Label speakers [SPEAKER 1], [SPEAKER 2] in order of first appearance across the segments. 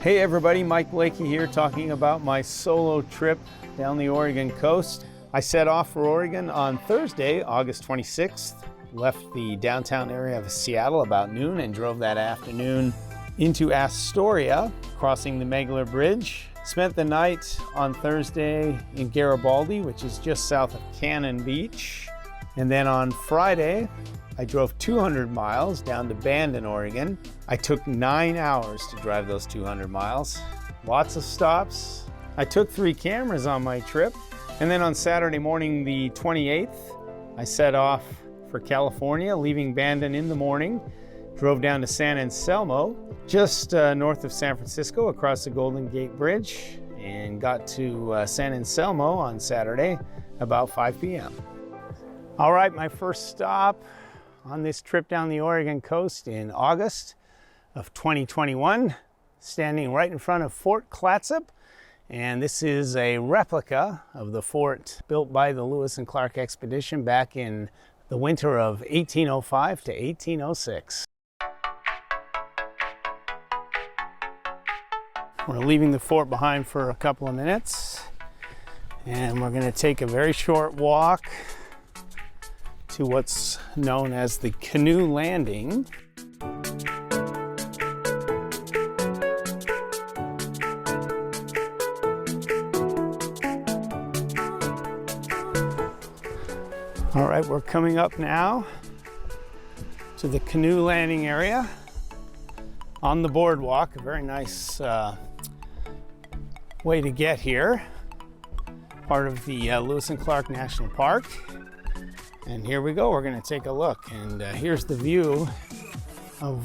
[SPEAKER 1] Hey everybody, Mike Blakey here talking about my solo trip down the Oregon coast. I set off for Oregon on Thursday, August 26th. Left the downtown area of Seattle about noon and drove that afternoon into Astoria, crossing the Megler Bridge. Spent the night on Thursday in Garibaldi, which is just south of Cannon Beach. And then on Friday, I drove 200 miles down to Bandon, Oregon. I took 9 hours to drive those 200 miles. Lots of stops. I took 3 cameras on my trip. And then on Saturday morning, the 28th, I set off for California, leaving Bandon in the morning. Drove down to San Anselmo, just north of San Francisco, across the Golden Gate Bridge, and got to San Anselmo on Saturday about 5 p.m. All right, my first stop on this trip down the Oregon coast in August of 2021, standing right in front of Fort Clatsop. And this is a replica of the fort built by the Lewis and Clark expedition back in the winter of 1805 to 1806. We're leaving the fort behind for a couple of minutes, and we're going to take a very short walk to what's known as the Canoe Landing. All right, we're coming up now to the Canoe Landing area on the boardwalk. A very nice way to get here. Part of the Lewis and Clark National Park. And here we go, we're gonna take a look. And here's the view of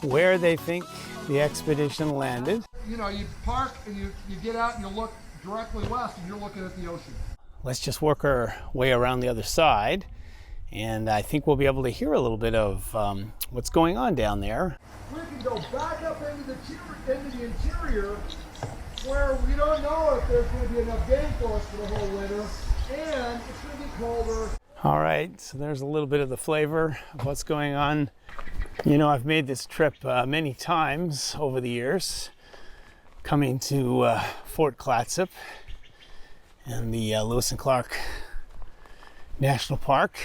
[SPEAKER 1] where they think the expedition landed.
[SPEAKER 2] You know, you park and you get out and you look directly west and you're looking at the ocean.
[SPEAKER 1] Let's just work our way around the other side. And I think we'll be able to hear a little bit of what's going on down there.
[SPEAKER 2] We can go back up into the interior where we don't know if there's going to be enough game for us for the whole winter, and it's going to be colder.
[SPEAKER 1] All right, so there's a little bit of the flavor of what's going on. You know, I've made this trip many times over the years, coming to Fort Clatsop and the Lewis and Clark National Park.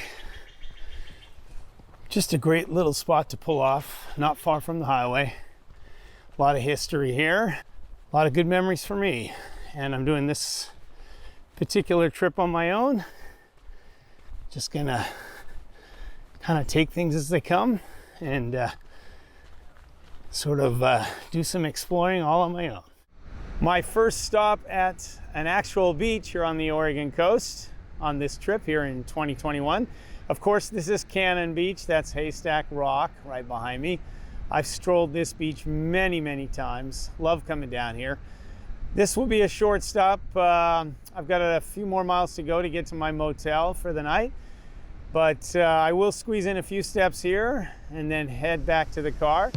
[SPEAKER 1] Just a great little spot to pull off, not far from the highway. A lot of history here, a lot of good memories for me. And I'm doing this particular trip on my own. Just gonna kind of take things as they come and sort of do some exploring all on my own. My first stop at an actual beach here on the Oregon coast on this trip here in 2021. Of course, this is Cannon Beach. That's Haystack Rock right behind me. I've strolled this beach many, many times. Love coming down here. This will be a short stop. I've got a few more miles to go to get to my motel for the night, but I will squeeze in a few steps here and then head back to the car.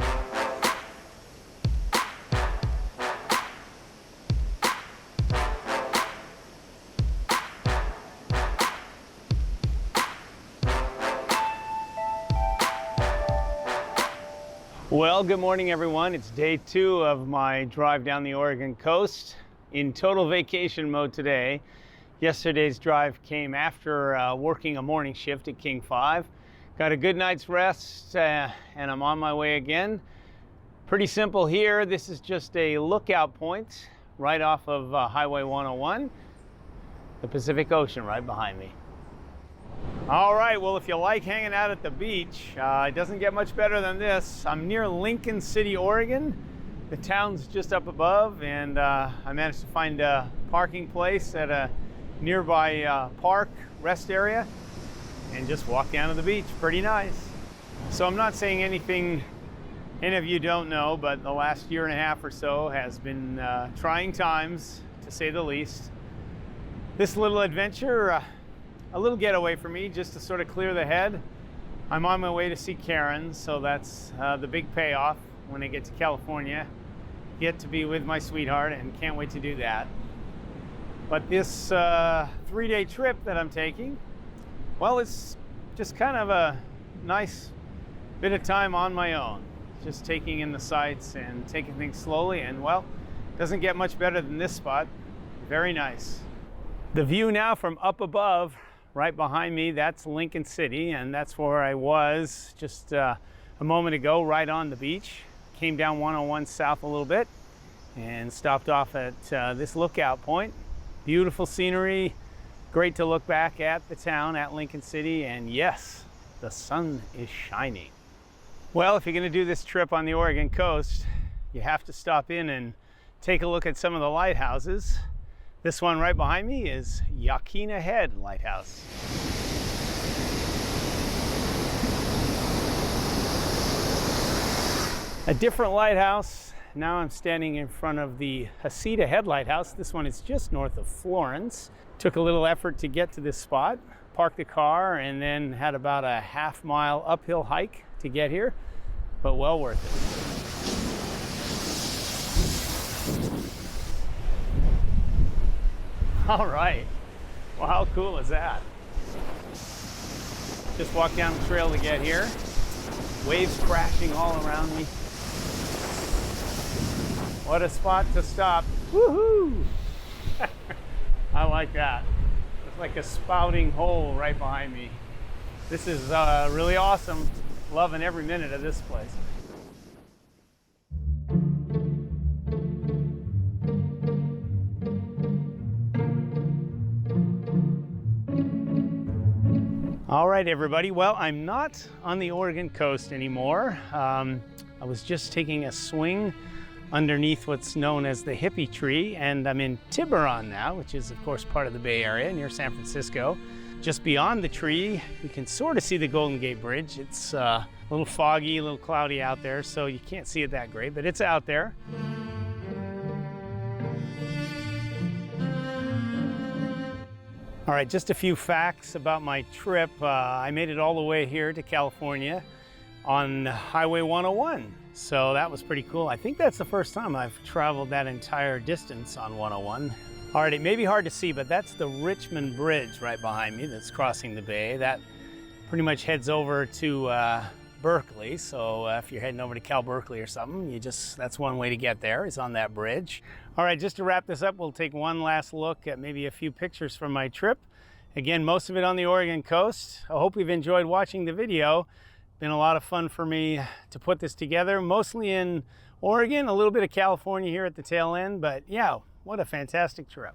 [SPEAKER 1] Well, good morning everyone. It's day 2 of my drive down the Oregon coast in total vacation mode today. Yesterday's drive came after working a morning shift at King 5. Got a good night's rest and I'm on my way again. Pretty simple here. This is just a lookout point right off of Highway 101, the Pacific Ocean right behind me. All right, well, if you like hanging out at the beach, it doesn't get much better than this. I'm near Lincoln City, Oregon. The town's just up above, and I managed to find a parking place at a nearby park rest area and just walk down to the beach. Pretty nice. So I'm not saying anything any of you don't know, but the last year and a half or so has been trying times, to say the least. This little adventure, a little getaway for me, just to sort of clear the head. I'm on my way to see Karen, so that's the big payoff when I get to California. Get to be with my sweetheart and can't wait to do that. But this 3-day trip that I'm taking, well, it's just kind of a nice bit of time on my own. Just taking in the sights and taking things slowly, and well, doesn't get much better than this spot. Very nice. The view now from up above, right behind me, that's Lincoln City, and that's where I was just a moment ago, right on the beach. Came down 101 south a little bit and stopped off at this lookout point. Beautiful scenery, great to look back at the town, at Lincoln City, and yes, the sun is shining. Well, if you're going to do this trip on the Oregon coast, you have to stop in and take a look at some of the lighthouses. This one right behind me is Yaquina Head Lighthouse. A different lighthouse. Now I'm standing in front of the Hacita Head Lighthouse. This one is just north of Florence. Took a little effort to get to this spot, parked the car, and then had about a half-mile uphill hike to get here, but well worth it. All right, well, how cool is that? Just walked down the trail to get here. Waves crashing all around me. What a spot to stop. Woohoo! I like that. It's like a spouting hole right behind me. This is really awesome. Loving every minute of this place. All right, everybody. Well, I'm not on the Oregon coast anymore. I was just taking a swing underneath what's known as the hippie tree, and I'm in Tiburon now, which is of course part of the Bay Area near San Francisco. Just beyond the tree, you can sort of see the Golden Gate Bridge. It's a little foggy, a little cloudy out there, so you can't see it that great, but it's out there. All right, just a few facts about my trip. I made it all the way here to California on Highway 101. So that was pretty cool. I think that's the first time I've traveled that entire distance on 101. All right, it may be hard to see, but that's the Richmond Bridge right behind me that's crossing the bay. That pretty much heads over to Berkeley. So if you're heading over to Cal Berkeley or something, that's one way to get there, is on that bridge. All right, just to wrap this up, we'll take one last look at maybe a few pictures from my trip. Again, most of it on the Oregon coast. I hope you've enjoyed watching the video. Been a lot of fun for me to put this together, mostly in Oregon, a little bit of California here at the tail end, but yeah, what a fantastic trip.